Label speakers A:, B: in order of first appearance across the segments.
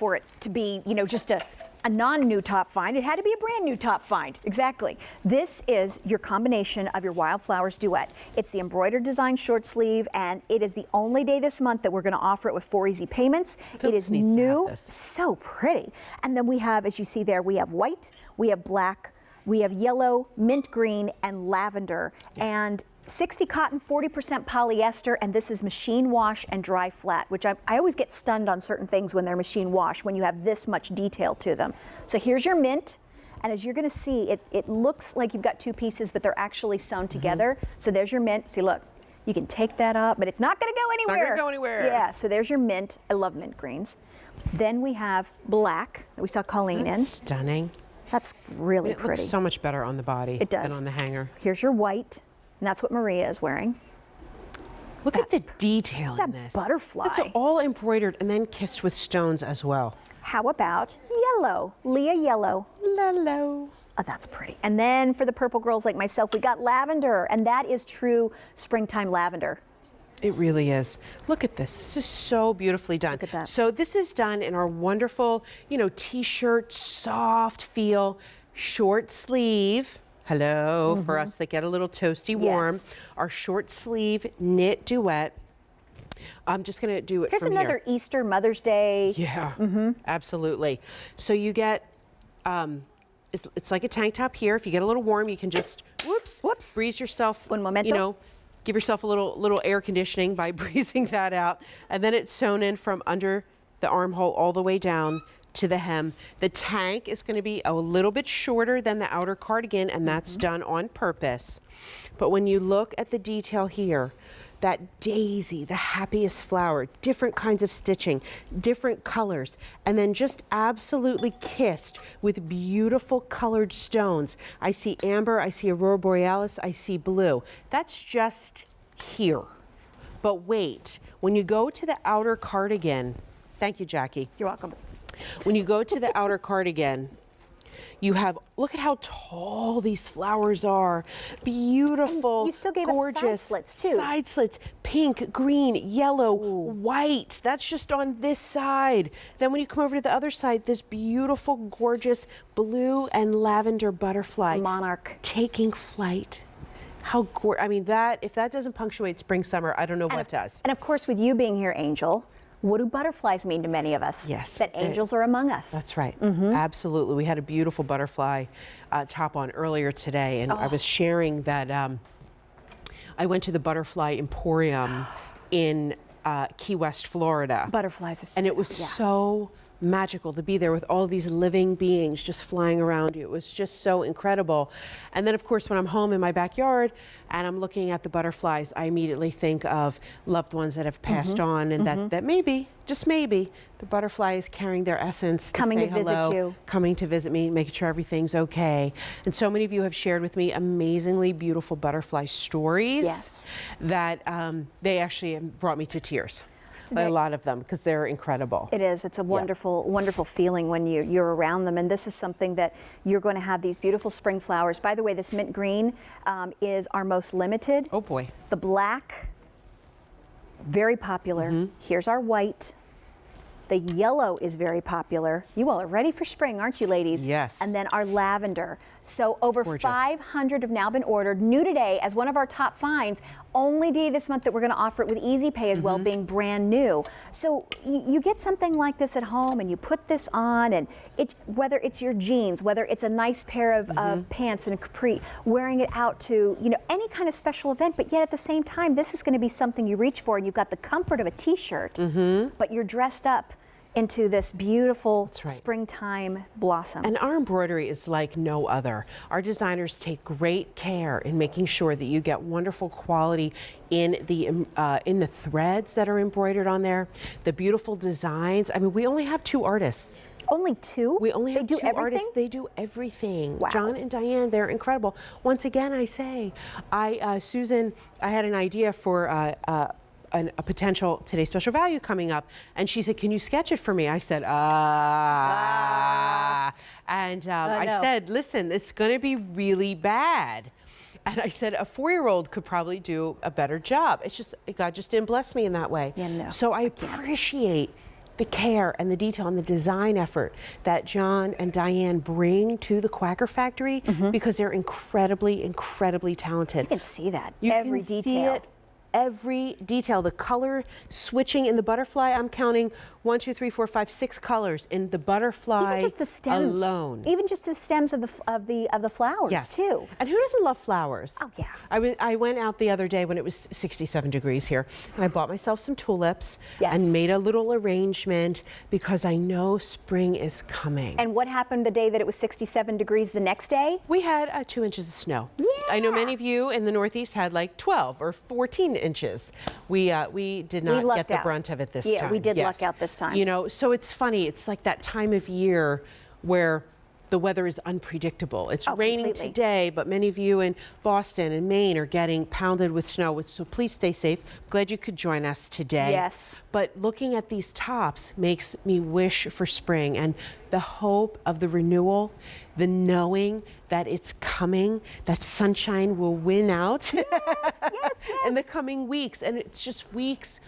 A: for it to be, you know, just a non-new top find. It had to be a brand new top find. Exactly. This is your combination of your Wildflowers Duet. It's the embroidered design short sleeve, and it is the only day this month that we're going to offer it with 4 easy payments. It is new, so pretty. And then we have, as you see there, we have white, we have black, we have yellow, mint green, and lavender. And 60 cotton, 40% polyester, and this is machine wash and dry flat, which I always get stunned on certain things when they're machine wash, when you have this much detail to them. So here's your mint, and as you're gonna see, it looks like you've got 2 pieces, but they're actually sewn together. So there's your mint. See, look, you can take that up, but it's not gonna go anywhere.
B: It's not gonna go anywhere.
A: Yeah, so there's your mint. I love mint greens. Then we have black that we saw Colleen in.
B: Stunning.
A: That's really pretty.
B: It looks so much better on the body than on the hanger.
A: Here's your white. And that's what Maria is wearing.
B: Look at the detail in this.
A: Butterfly.
B: It's all embroidered and then kissed with stones as well.
A: How about yellow? Leah yellow.
B: Lalo.
A: Oh, that's pretty. And then for the purple girls like myself, we got lavender, and that is true springtime lavender.
B: It really is. Look at this. This is so beautifully done.
A: Look at that.
B: So this is done in our wonderful, you know, t-shirt, soft feel, short sleeve. Hello, for us that get a little toasty warm.
A: Yes.
B: Our short sleeve knit duet. I'm just going to do it
A: Here's
B: from
A: another
B: here.
A: Easter, Mother's Day.
B: Yeah, absolutely. So you get, it's like a tank top here. If you get a little warm, you can just, whoops, breeze yourself,
A: Un momento.
B: you know, give yourself a little air conditioning by breezing that out. And then it's sewn in from under the armhole all the way down to the hem. The tank is going to be a little bit shorter than the outer cardigan, and that's done on purpose. But when you look at the detail here, that daisy, the happiest flower, different kinds of stitching, different colors, and then just absolutely kissed with beautiful colored stones. I see amber, I see aurora borealis, I see blue. That's just here. But wait, when you go to the outer cardigan, thank you, Jackie.
A: You're welcome.
B: When you go to the outer cardigan, you have, look at how tall these flowers are. Beautiful,
A: and you still gave
B: gorgeous.
A: us side slits too.
B: Side slits, pink, green, yellow, white. That's just on this side. Then when you come over to the other side, this beautiful, gorgeous blue and lavender butterfly.
A: Monarch.
B: Taking flight. How gorgeous. I mean, that, if that doesn't punctuate spring, summer, I don't know what does.
A: And of course, with you being here, Angel, what do butterflies mean to many of us?
B: Yes.
A: That angels are among us.
B: That's right. Absolutely. We had a beautiful butterfly top on earlier today, and I was sharing that I went to the Butterfly Emporium in Key West, Florida.
A: Butterflies are so,
B: and it was so magical to be there with all these living beings just flying around you. It was just so incredible. And then, of course, when I'm home in my backyard and I'm looking at the butterflies, I immediately think of loved ones that have passed on, and that maybe, just maybe, the butterfly is carrying their essence to
A: coming
B: say
A: to visit
B: hello,
A: you,
B: coming to visit me, making sure everything's okay. And so many of you have shared with me amazingly beautiful butterfly stories that they actually brought me to tears. A lot of them, because they're incredible.
A: It is. It's a wonderful, wonderful feeling when you're around them. And this is something that you're going to have these beautiful spring flowers. By the way, this mint green is our most limited.
B: Oh boy.
A: The black, very popular. Here's our white. The yellow is very popular. You all are ready for spring, aren't you, ladies?
B: Yes.
A: And then our lavender. So over
B: Gorgeous.
A: 500 have now been ordered. New today as one of our top finds. Only day this month that we're going to offer it with easy pay as well, being brand new. So you get something like this at home and you put this on, and whether it's your jeans, whether it's a nice pair of pants and a capri, wearing it out to, you know, any kind of special event, but yet at the same time, this is going to be something you reach for, and you've got the comfort of a t-shirt, but you're dressed up into this beautiful springtime blossom.
B: And our embroidery is like no other. Our designers take great care in making sure that you get wonderful quality in the threads that are embroidered on there, the beautiful designs. I mean, we only have 2 artists.
A: Only 2?
B: We only have 2
A: everything?
B: artists. They do everything.
A: Wow.
B: John and Diane, they're incredible. Once again, I say, Susan, I had an idea for a potential Today's Special Value coming up, and she said, can you sketch it for me? I said, and I said, listen, this is going to be really bad. And I said, a 4-year-old could probably do a better job. It's just, God just didn't bless me in that way.
A: Yeah, no,
B: so I appreciate the care and the detail and the design effort that John and Diane bring to the Quacker factory, because they're incredibly, incredibly talented.
A: You can see that,
B: You
A: every
B: can see
A: detail.
B: it, every detail. The color switching in the butterfly, I'm counting 1, 2, 3, 4, 5, 6 colors in the butterfly
A: Even just the stems
B: alone.
A: Even just the stems of the flowers,
B: Yes.
A: too.
B: And who doesn't love flowers?
A: Oh, yeah.
B: I went out the other day when it was 67 degrees here, and I bought myself some tulips
A: Yes.
B: and made a little arrangement because I know spring is coming.
A: And what happened the day that it was 67 degrees the next day?
B: We had 2 inches of snow. I know many of you in the Northeast had like 12 or 14 inches. We did not
A: lucked
B: get the
A: out.
B: brunt of it this
A: Yeah,
B: time.
A: we did luck out this time.
B: You know, so it's funny. It's like that time of year where the weather is unpredictable. It's raining
A: completely.
B: today, but many of you in Boston and Maine are getting pounded with snow. So please stay safe. Glad you could join us today.
A: Yes.
B: But looking at these tops makes me wish for spring and the hope of the renewal, the knowing that it's coming, that sunshine will win out in the coming weeks. And it's just weeks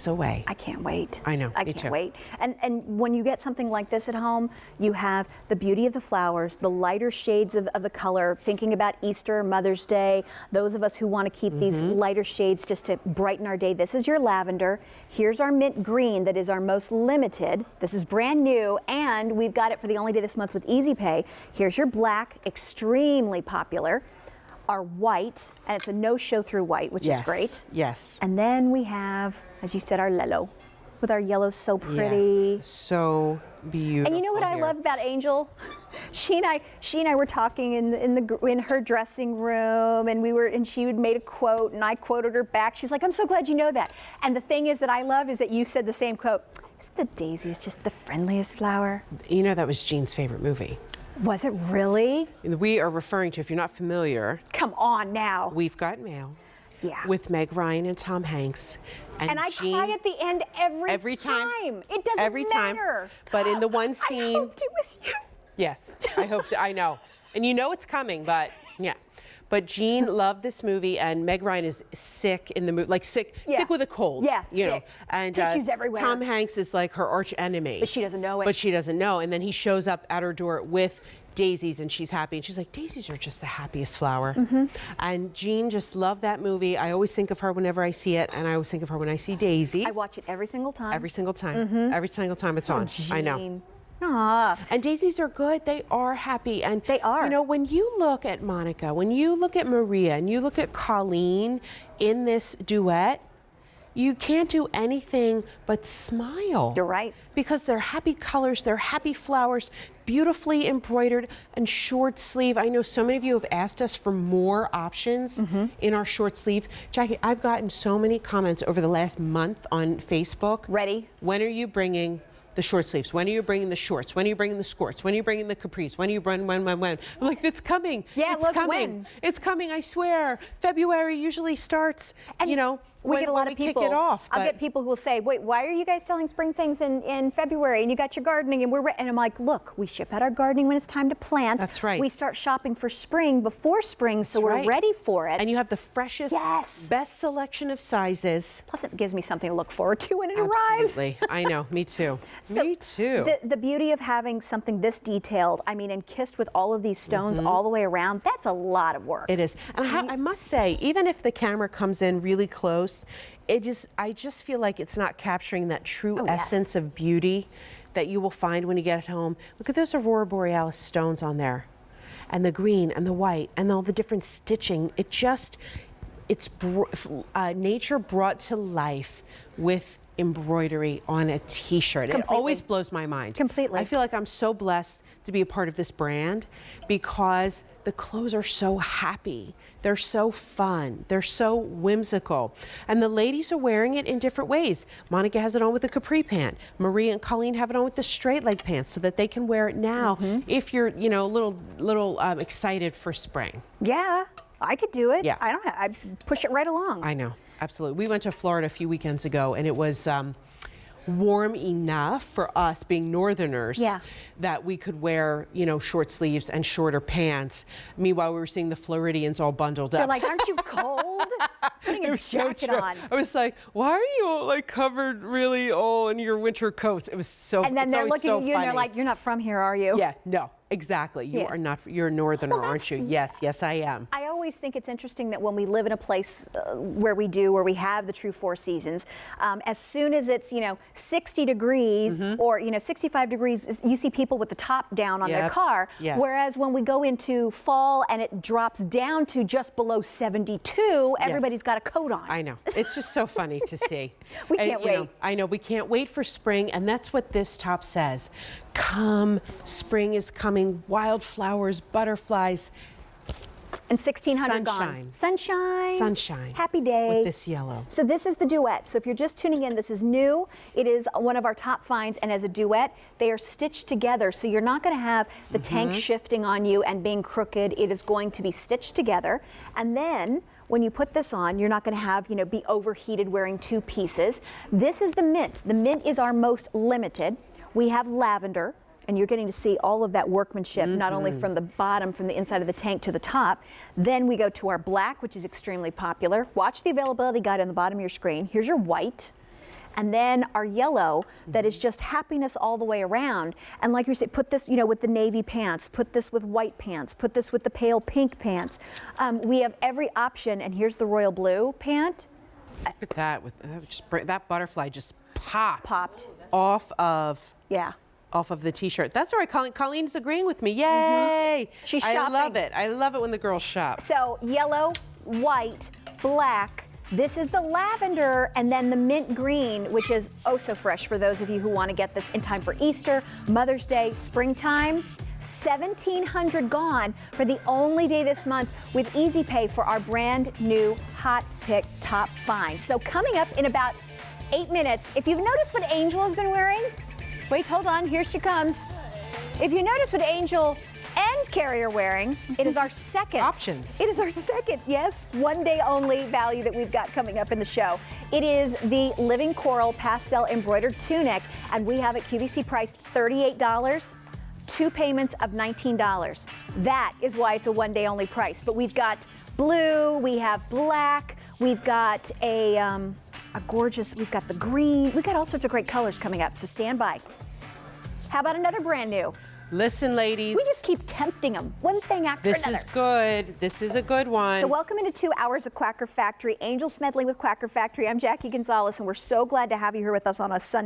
B: away.
A: I can't wait.
B: I know,
A: I
B: me
A: can't
B: too.
A: wait. And when you get something like this at home, you have the beauty of the flowers, the lighter shades of the color, thinking about Easter, Mother's Day, those of us who want to keep these lighter shades just to brighten our day. This is your lavender. Here's our mint green that is our most limited. This is brand new, and we've got it for the only day this month with Easy Pay. Here's your black, extremely popular. Our white, and it's a no-show through white, which is great.
B: Yes.
A: And then we have, as you said, our yellow, with our yellow so pretty.
B: Yes. So beautiful.
A: And you know what I
B: here.
A: love about Angel? She and I were talking in her dressing room, and she had made a quote, and I quoted her back. She's like, "I'm so glad you know that." And the thing is that I love is that you said the same quote. Isn't the daisy is just the friendliest flower?
B: You know that was Jean's favorite movie.
A: Was it really?
B: We are referring to, if you're not familiar,
A: Come on now.
B: We've Got Mail.
A: Yeah.
B: With Meg Ryan and Tom Hanks.
A: And I
B: Jean,
A: cry at the end every time. It doesn't
B: every time.
A: matter.
B: But in the one scene,
A: I hoped it was you.
B: yes, I know. And you know it's coming, but yeah. But Jean loved this movie, and Meg Ryan is sick in the movie, like sick with a cold.
A: Yeah,
B: you know.
A: sick.
B: And
A: Tissues everywhere.
B: Tom Hanks is like her arch enemy.
A: But she doesn't know it.
B: But she doesn't know. And then he shows up at her door with daisies, and she's happy. And she's like, daisies are just the happiest flower. And Jean just loved that movie. I always think of her whenever I see it, and I always think of her when I see daisies.
A: I watch it every single time.
B: Every single time. Every single time it's on. I know.
A: Jean. Aw.
B: And daisies are good. They are happy. And
A: They are.
B: You know, when you look at Monica, when you look at Maria, and you look at Colleen in this duet, you can't do anything but smile.
A: You're right.
B: Because they're happy colors, they're happy flowers, beautifully embroidered and short sleeve. I know so many of you have asked us for more options in our short sleeves. Jackie, I've gotten so many comments over the last month on Facebook.
A: Ready?
B: When are you bringing the short sleeves? When are you bringing the shorts? When are you bringing the skirts? When are you bringing the capris? When are you when? I'm like, it's coming.
A: Yeah,
B: it's
A: look,
B: coming.
A: when?
B: It's coming, I swear. February usually starts,
A: And
B: you know,
A: we get a lot
B: when
A: of
B: we
A: people.
B: kick it off.
A: I'll
B: but-
A: get people who will say, "Wait, why are you guys selling spring things in February? And you got your gardening, and and I'm like, look, we ship out our gardening when it's time to plant.
B: That's right.
A: We start shopping for spring before spring, so we're
B: right.
A: ready for it.
B: And you have the freshest,
A: Yes.
B: best selection of sizes.
A: Plus, it gives me something to look forward to when it arrives.
B: Absolutely. I know. Me too.
A: So
B: me too.
A: The beauty of having something this detailed, I mean, and kissed with all of these stones all the way around, that's a lot of work.
B: It is. And I must say, even if the camera comes in really close, I just feel like it's not capturing that true
A: Oh, yes.
B: essence of beauty that you will find when you get home. Look at those Aurora Borealis stones on there. And the green and the white and all the different stitching. It's nature brought to life with embroidery on a t-shirt. It
A: Completely.
B: always blows my mind.
A: Completely.
B: I feel like I'm so blessed to be a part of this brand because the clothes are so happy. They're so fun. They're so whimsical. And the ladies are wearing it in different ways. Monica has it on with a capri pant. Maria and Colleen have it on with the straight leg pants so that they can wear it now if you're, you know, a little excited for spring.
A: Yeah, I could do it.
B: Yeah.
A: I push it right along.
B: I know, absolutely. We went to Florida a few weekends ago, and it was warm enough for us, being Northerners, that we could wear, you know, short sleeves and shorter pants. Meanwhile, we were seeing the Floridians all bundled up.
A: They're like, aren't you cold? putting a
B: was so
A: jacket
B: true.
A: on.
B: I was like, why are you all like covered really all in your winter coats? It was so.
A: And then
B: it's
A: they're
B: always
A: looking
B: so
A: at you and they're
B: funny.
A: like, you're not from here, are you?
B: Yeah, no, exactly. You
A: Yeah.
B: are not. You're a northerner,
A: Well,
B: aren't you? Yes, yes, I am.
A: I always think it's interesting that when we live in a place where we have the true four seasons, as soon as it's 60 degrees or 65 degrees, you see people with the top down on their
B: Yep.
A: car.
B: Yes.
A: Whereas when we go into fall and it drops down to just below 72, everybody's got a coat on.
B: I know. It's just so funny to see.
A: We
B: And,
A: can't
B: you know,
A: wait.
B: I know we can't wait for spring, and that's what this top says. Come, spring is coming. Wildflowers, butterflies,
A: And 1600
B: sunshine.
A: gone. Sunshine.
B: Sunshine.
A: Happy day.
B: With this yellow.
A: So this is the Duet. So if you're just tuning in, this is new. It is one of our top finds, and as a duet, they are stitched together. So you're not going to have the tank shifting on you and being crooked. It is going to be stitched together. And then when you put this on, you're not going to have, be overheated wearing two pieces. This is the mint. The mint is our most limited. We have lavender. And you're getting to see all of that workmanship, not only from the bottom, from the inside of the tank to the top. Then we go to our black, which is extremely popular. Watch the availability guide on the bottom of your screen. Here's your white. And then our yellow, that is just happiness all the way around. And like you said, put this, with the navy pants, put this with white pants, put this with the pale pink pants. We have every option, and here's the royal blue pant.
B: Look at that. That butterfly just popped off of.
A: Yeah.
B: Off of the t-shirt. That's all right, Colleen. Colleen's agreeing with me. Yay!
A: She's
B: I
A: shopping.
B: love it. I love it when the girls shop.
A: So yellow, white, black. This is the lavender, and then the mint green, which is oh so fresh for those of you who want to get this in time for Easter, Mother's Day, springtime. 1,700 gone for the only day this month with Easy Pay for our brand new Hot Pick Top Find. So coming up in about 8 minutes, if you've noticed what Angel has been wearing, wait, hold on, here she comes. If you notice what Angel and Carrie are wearing, it is our second.
B: Options.
A: It is our second, yes, one day only value that we've got coming up in the show. It is the Living Coral Pastel Embroidered Tunic, and we have it QVC priced $38, 2 payments of $19. That is why it's a one day only price. But we've got blue, we have black, we've got a gorgeous, we've got the green, we've got all sorts of great colors coming up, so stand by. How about another brand new?
B: Listen, ladies.
A: We just keep tempting them, one thing after
B: This
A: another.
B: is good. This is a good one.
A: So welcome into 2 hours of Quacker Factory. Angel Smedley with Quacker Factory. I'm Jackie Gonzalez, and we're so glad to have you here with us on a Sunday.